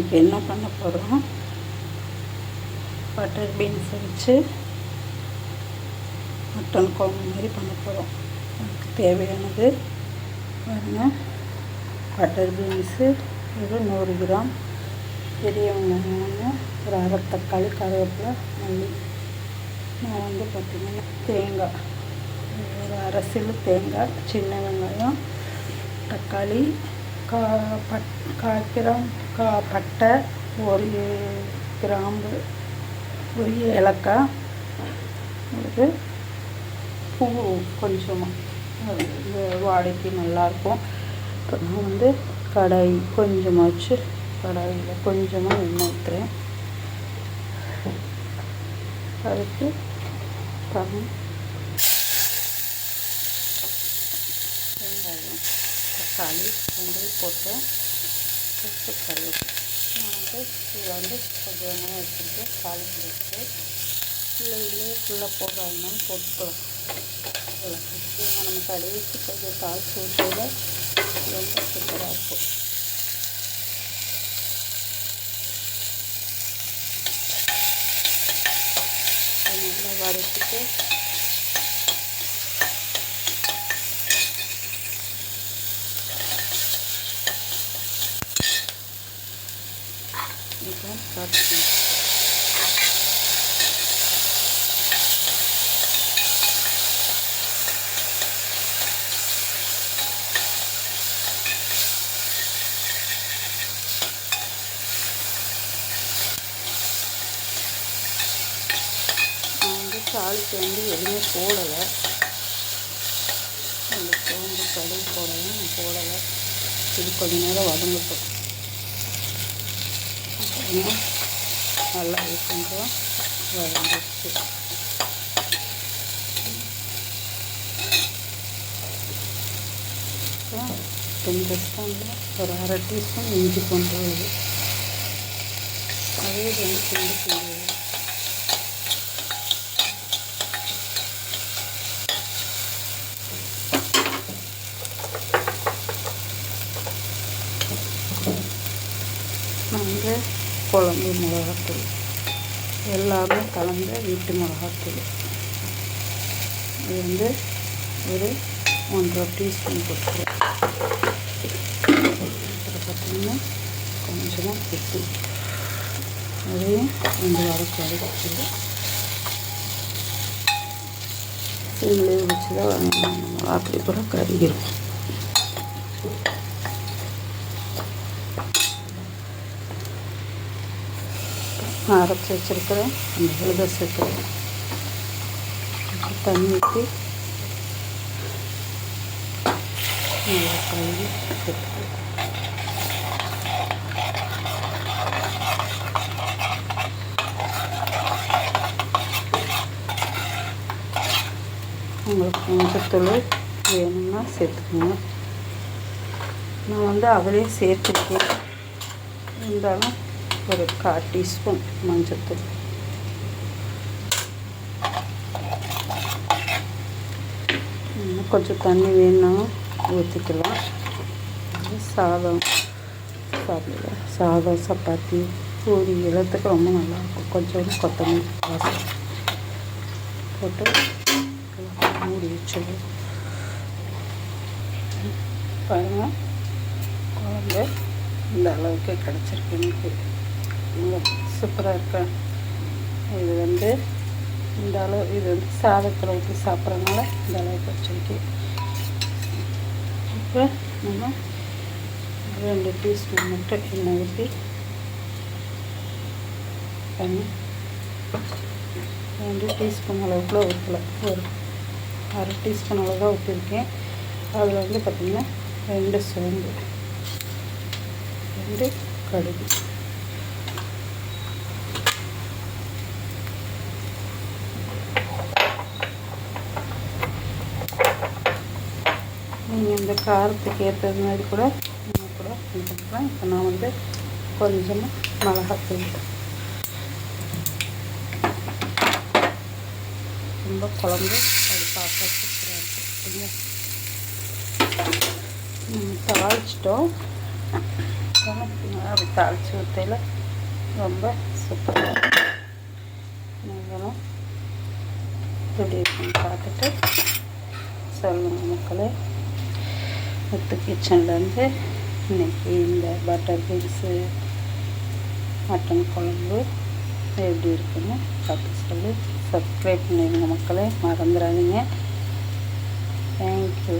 இன்றைக்கி என்ன பண்ண போகிறோம், பட்டர் பீன்ஸை வச்சு மட்டன் குழம்பு மாதிரி பண்ண போகிறோம். அதுக்கு தேவையானது பாருங்கள், பட்டர் பீன்ஸு ஒரு 100 கிராம், பெரிய வெங்காயம், ஒரு அரை தக்காளி, கருவேப்பிலை, மல்லி. நான் வந்து பார்த்திங்கன்னா தேங்காய், ஒரு அரை சில்லு தேங்காய், சின்ன வெங்காயம், தக்காளி, கால் கிராம் பட்டை, 1 கிராம்பு, 1 ஏலக்காய், ஒரு பூ கொஞ்சமாக, இந்த வாடைக்கு நல்லாயிருக்கும். இப்போ நான் வந்து கடாயில் கொஞ்சமாக எண்ணெய் ஊற்றுறேன். அதுக்கு வெங்காயம், தக்காளி ரெண்டையும் போட்டு கருவேப்பிலை. நான் வந்து இதில் வந்து கொஞ்சம் வெங்காயம் வச்சுட்டு தாளிப்பு வச்சுட்டு இல்லை ஃபுல்லாக போடுறாங்கன்னு போட்டுக்கலாம். நம்ம கடைசி கொஞ்சம் தாளிச்சு ஊற்றியில் ரொம்ப சூப்பராக இருக்கும். நல்லா வதக்கிட்டு தாளிக்கு வந்து எதுவுமே போடலை, அந்த சோம்பு கடுகு போடவும் நான் போடலை. இது கொஞ்ச நேரம் வதங்கட்டும். நல்லா கொஞ்சம் வதங்கிடுச்சு. இந்த ஸ்பூனில் ஒரு அரை டீஸ்பூன் இஞ்சி பூண்டு விழுது, அதே வந்து கிண்டி வந்து குழம்பு மிளகாத்தூள் எல்லாமே கலந்த வீட்டு மிளகாத்தூள், இது வந்து ஒரு 1.5 டீஸ்பூன் கொடுத்துருவேன். அப்புறம் பார்த்திங்கன்னா கொஞ்சமாக உப்பு, அதையும் 2 வாரக்காடு வச்சுருவேன். சிம்லேயே வச்சு தான் மிளகாத்தூள் கூட கறிக்கிறோம். அரைச்சி வச்சுருக்கிறேன் அந்த விழுத சேர்த்துக்கிறேன். தண்ணி ஊற்றி நல்லா கழுவி சேர்த்துக்கிறேன். உங்களுக்கு மஞ்சத்தூள் வேணும்னா சேர்த்துக்கோங்க. நான் வந்து அதிலே சேர்த்துருக்கேன், இருந்தாலும் ஒரு 1/4 டீஸ்பூன் மஞ்சத்தூள். இன்னும் கொஞ்சம் தண்ணி வேணும்னாலும் ஊற்றிக்கலாம். சாதம் சப்பாத்தி, பூரி எல்லாத்துக்கும் ரொம்ப நல்லாயிருக்கும். கொஞ்சம் கொத்தமல்லி வாசம் போட்டு மூடி வச்சிடுவோம். பாருங்கள், குழம்பு இந்த அளவுக்கு கிடச்சிருக்கு. எனக்கு சூப்பராக இருக்கேன். இது வந்து இந்த அளவு, இது வந்து சாதத்தில் ஊற்றி சாப்பிட்றதுனால இந்த அளவுக்கு வச்சுருக்கேன். இப்போ நம்ம 2 டீஸ்பூன் மட்டும் எண்ணெய் ஊற்றி 2 டீஸ்பூன் அளவுக்குள்ள ஊற்றல, ஒரு அரை டீஸ்பூன் அளவு தான் ஊற்றிருக்கேன். அதில் வந்து பார்த்திங்கன்னா 2 சோம்பு, 2 கடுகு, நீங்கள் இந்த காரத்துக்கு ஏற்றது மாதிரி கூட நீங்கள் கூட பண்ணிக்கலாம். இப்போ நான் வந்து கொஞ்சமாக மிளகாத்தூள், ரொம்ப குழம்பு அது பார்க்க சூப்பராக இருக்கும். தாளிச்சிட்டோம். அப்படி தாளித்து ஊற்றையில் ரொம்ப சூப்பராக இருக்கும். நீங்களும் எப்படி இருக்குன்னு பார்த்துட்டு சொல்லுங்கள் மக்களே. முத்து கிச்சன்லேருந்து இன்றைக்கி இந்த பட்டர் பீன்ஸு மட்டன் குழம்பு எப்படி இருக்குன்னு பார்த்து சொல்லி சப்ஸ்கிரைப் பண்ணிடுங்க மக்களே, மறந்துடாதீங்க. தேங்க்யூ.